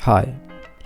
Hi,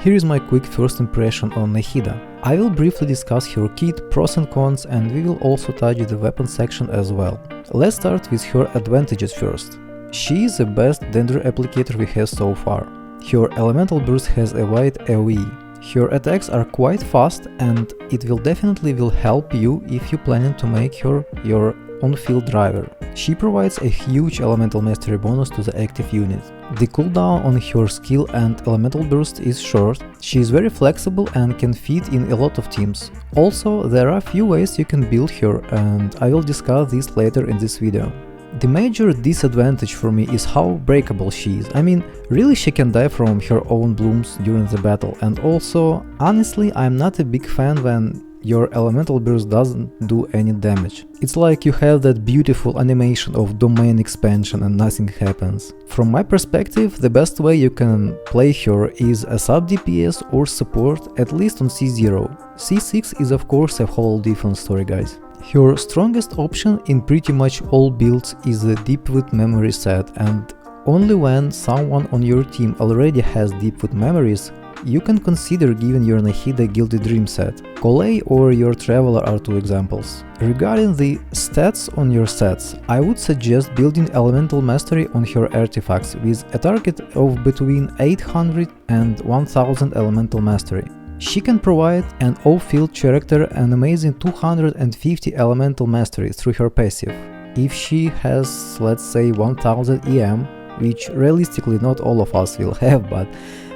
here is my quick first impression on Nahida. I will briefly discuss her kit, pros and cons, and we will also touch the weapon section as well. Let's start with her advantages first. She is the best Dendro applicator we have so far. Her elemental burst has a wide AoE. Her attacks are quite fast and it will definitely help you if you planning to make her your on-field driver. She provides a huge elemental mastery bonus to the active unit. The cooldown on her skill and elemental burst is short, she is very flexible and can fit in a lot of teams. Also, there are a few ways you can build her and I will discuss this later in this video. The major disadvantage for me is how breakable she is. I mean, really she can die from her own blooms during the battle, and also, honestly, I'm not a big fan when your elemental burst doesn't do any damage. It's like you have that beautiful animation of domain expansion and nothing happens. From my perspective, the best way you can play her is a sub DPS or support, at least on C0. C6 is of course a whole different story, guys. Her strongest option in pretty much all builds is the Deepwood memory set, and only when someone on your team already has Deepwood memories, you can consider giving your Nahida Gilded Dream set. Collei or your Traveler are two examples. Regarding the stats on your sets, I would suggest building Elemental Mastery on her artifacts with a target of between 800 and 1000 Elemental Mastery. She can provide an off-field character an amazing 250 Elemental Mastery through her passive. If she has, let's say, 1000 EM, which realistically not all of us will have, but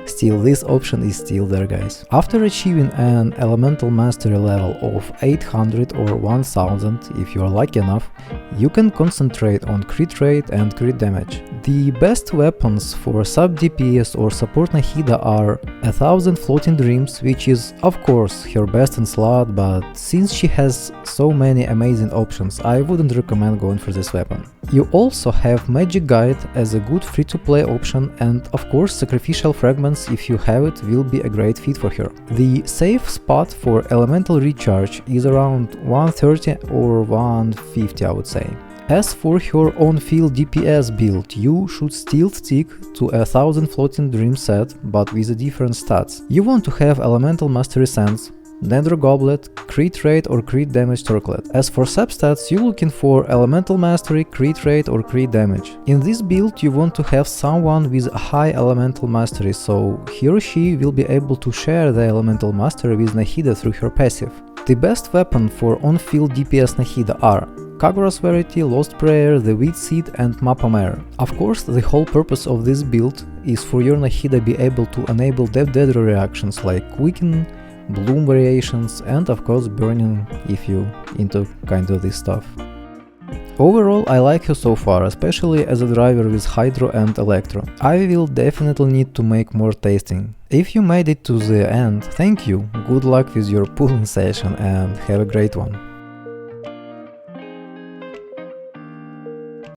still, this option is still there, guys. After achieving an elemental mastery level of 800 or 1000, if you are lucky enough, you can concentrate on crit rate and crit damage. The best weapons for sub DPS or support Nahida are 1000 Floating Dreams, which is of course her best in slot, but since she has so many amazing options, I wouldn't recommend going for this weapon. You also have Magic Guide as a good free-to-play option, and of course Sacrificial Fragments, if you have it, will be a great fit for her. The safe spot for elemental recharge is around 130 or 150, I would say. As for her on-field DPS build, you should still stick to a 1000 Floating Dream set, but with different stats. You want to have Elemental Mastery Sense, Dendro Goblet, crit rate or crit damage Torklet. As for substats, you're looking for Elemental Mastery, crit rate or crit damage. In this build you want to have someone with a high Elemental Mastery, so he or she will be able to share the Elemental Mastery with Nahida through her passive. The best weapon for on-field DPS Nahida are Kagura's Verity, Lost Prayer, the Wheat Seed and Mappa Mare. Of course, the whole purpose of this build is for your Nahida be able to enable Dendro reactions like Quicken, Bloom variations and of course burning if you into kind of this stuff. Overall, I like her so far, especially as a driver with Hydro and Electro. I will definitely need to make more tasting. If you made it to the end, thank you, good luck with your pulling session and have a great one.